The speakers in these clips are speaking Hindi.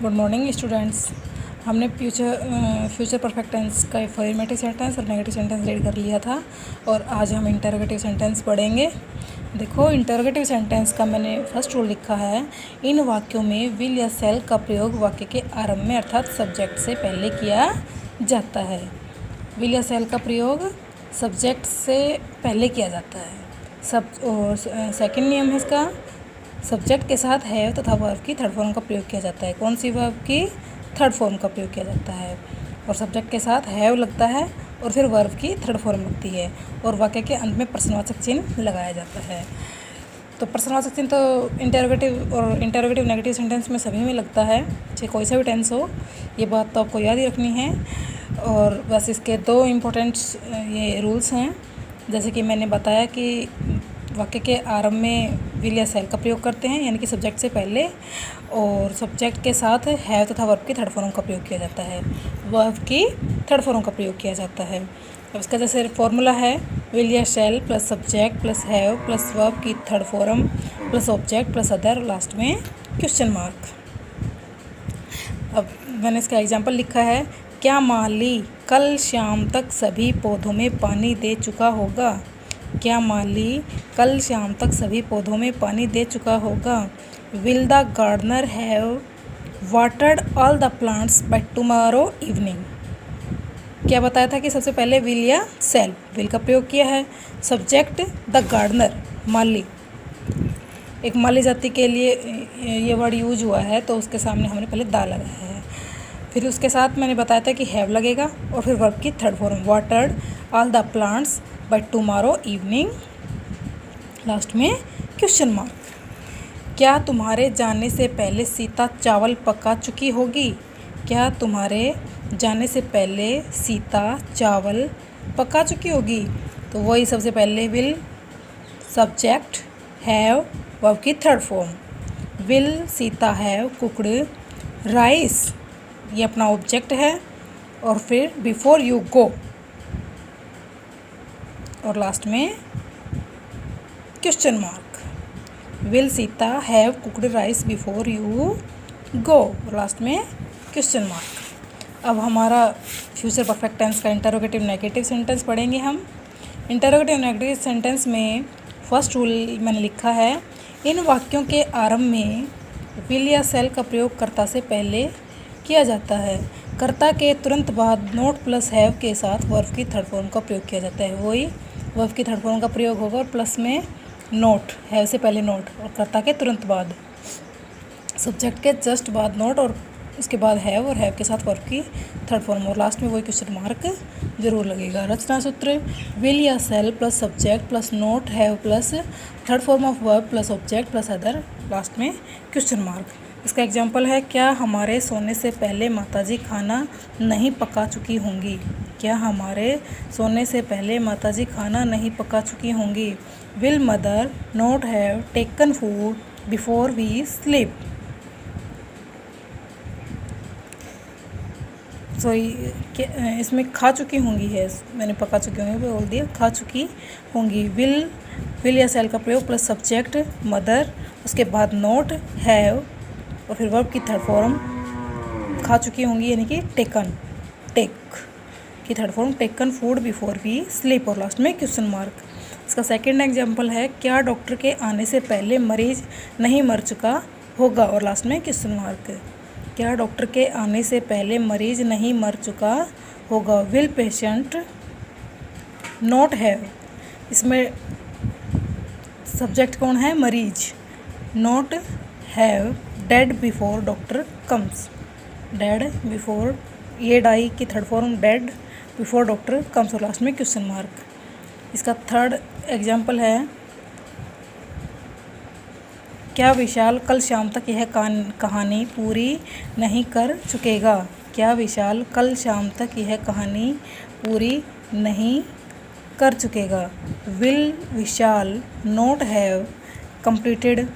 Good morning students. हमने फ्यूचर परफेक्ट टेंस का अफर्मेटिव सेंटेंस और नेगेटिव सेंटेंस रीड कर लिया था और आज हम इंटरोगेटिव सेंटेंस पढ़ेंगे। देखो, इंटरोगेटिव सेंटेंस का मैंने फर्स्ट रूल लिखा है, इन वाक्यों में विल या सेल का प्रयोग वाक्य के आरंभ में अर्थात सब्जेक्ट से पहले किया जाता है। विल या सेल का प्रयोग सब्जेक्ट से पहले किया जाता है। सेकंड नियम है इसका, सब्जेक्ट के साथ हैव तथा वर्ब की थर्ड फॉर्म का प्रयोग किया जाता है। कौन सी वर्ब की? थर्ड फॉर्म का प्रयोग किया जाता है। और सब्जेक्ट के साथ हैव लगता है और फिर वर्ब की थर्ड फॉर्म लगती है और वाक्य के अंत में प्रश्नवाचक चिन्ह लगाया जाता है। तो प्रश्नवाचक चिन्ह तो इंटरोगेटिव नेगेटिव सेंटेंस में सभी में लगता है, चाहे कोई सा भी टेंस हो। ये बात तो आपको याद ही रखनी है। और बस इसके दो इम्पोर्टेंट ये रूल्स हैं, जैसे कि मैंने बताया कि वाक्य के आरंभ में विल या सेल का प्रयोग करते हैं, यानी कि सब्जेक्ट से पहले, और सब्जेक्ट के साथ हैव तथा वर्ब की थर्ड फॉर्म का प्रयोग किया जाता है। वर्ब की थर्ड फॉर्म का प्रयोग किया जाता है। अब इसका जैसे फॉर्मूला है, विल या shall plus subject plus have plus verb की third form plus object plus other, last में क्वेश्चन मार्क। अब मैंने इसका एग्जाम्पल लिखा है, क्या माली कल शाम तक सभी पौधों में पानी दे चुका होगा? क्या माली कल शाम तक सभी पौधों में पानी दे चुका होगा? Will the gardener have watered all the plants by tomorrow evening? क्या बताया था कि सबसे पहले विल या सेल, विल का प्रयोग किया है। सब्जेक्ट द गार्डनर, माली, एक माली जाति के लिए ये वर्ड यूज हुआ है, तो उसके सामने हमने पहले दा लगाया है। फिर उसके साथ मैंने बताया था कि हैव लगेगा और फिर वर्ब की third form watered all the plants by tomorrow evening, last में क्वेश्चन मार्क। क्या तुम्हारे जाने से पहले सीता चावल पका चुकी होगी? क्या तुम्हारे जाने से पहले सीता चावल पका चुकी होगी? तो वही सबसे पहले विल, सब्जेक्ट, हैव, वर्ब की third form. Will Sita have cooked rice, ये अपना ऑब्जेक्ट है, और फिर बिफोर यू गो, और लास्ट में question mark. Will Sita have cooked rice before you go, और लास्ट में क्वेश्चन मार्क। अब हमारा फ्यूचर परफेक्ट टेंस का इंटरोगेटिव नेगेटिव सेंटेंस पढ़ेंगे हम। इंटरोगेटिव नेगेटिव सेंटेंस में फर्स्ट रूल मैंने लिखा है, इन वाक्यों के आरंभ में विल या सेल का प्रयोग कर्ता से पहले किया जाता है। कर्ता के तुरंत बाद नोट प्लस हैव के साथ वर्ब की थर्ड फॉर्म का प्रयोग किया जाता है। वही वर्ब की थर्ड फॉर्म का प्रयोग होगा और प्लस में नोट, हैव से पहले नोट और कर्ता के तुरंत बाद, सब्जेक्ट के जस्ट बाद नोट और उसके बाद हैव और हैव के साथ वर्ब की थर्ड फॉर्म, और लास्ट में वही क्वेश्चन मार्क जरूर लगेगा। रचना सूत्र, विल या shall plus subject plus not have plus third form of verb plus object plus other, last में क्वेश्चन मार्क। इसका एग्जाम्पल है, क्या हमारे सोने से पहले माताजी खाना नहीं पका चुकी होंगी? क्या हमारे सोने से पहले माताजी खाना नहीं पका चुकी होंगी? Will mother not have taken food before we sleep? इसमें खा चुकी होंगी है, मैंने पका चुकी होंगी बोल दिया, खा चुकी होंगी। विल या सेल का प्रयोग प्लस सब्जेक्ट मदर, उसके बाद नोट हैव और फिर वर्ब की थर्ड फॉर्म खा चुकी होंगी, यानी कि टेकन, टेक की third form taken food before we sleep, और लास्ट में क्वेश्चन मार्क। इसका सेकंड एग्जांपल है, क्या डॉक्टर के आने से पहले मरीज नहीं मर चुका होगा? और लास्ट में क्वेश्चन मार्क। क्या डॉक्टर के आने से पहले मरीज नहीं मर चुका होगा? विल पेशेंट नॉट हैव, इसमें सब्जेक्ट कौन है? मरीज। Not have dead before doctor comes, dead before, ये डाई की third form dead before doctor comes, और लास्ट में क्वेश्चन मार्क। इसका थर्ड एग्जाम्पल है, क्या विशाल कल शाम तक यह कहानी पूरी नहीं कर चुकेगा? क्या विशाल कल शाम तक यह कहानी पूरी नहीं कर चुकेगा? Will Vishal not have completed,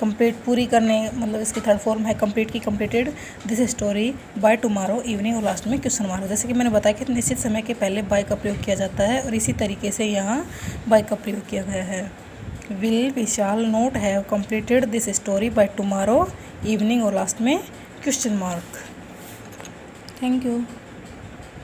complete पूरी करने, मतलब इसकी थर्ड फॉर्म है कंप्लीट की, completed this story by tomorrow evening, और लास्ट में क्वेश्चन मार्क। जैसे कि मैंने बताया कि निश्चित समय के पहले बाय का प्रयोग किया जाता है और इसी तरीके से यहाँ बाय का प्रयोग किया गया है। Will Vishal not have completed this story by tomorrow evening, और लास्ट में क्वेश्चन मार्क। Thank you.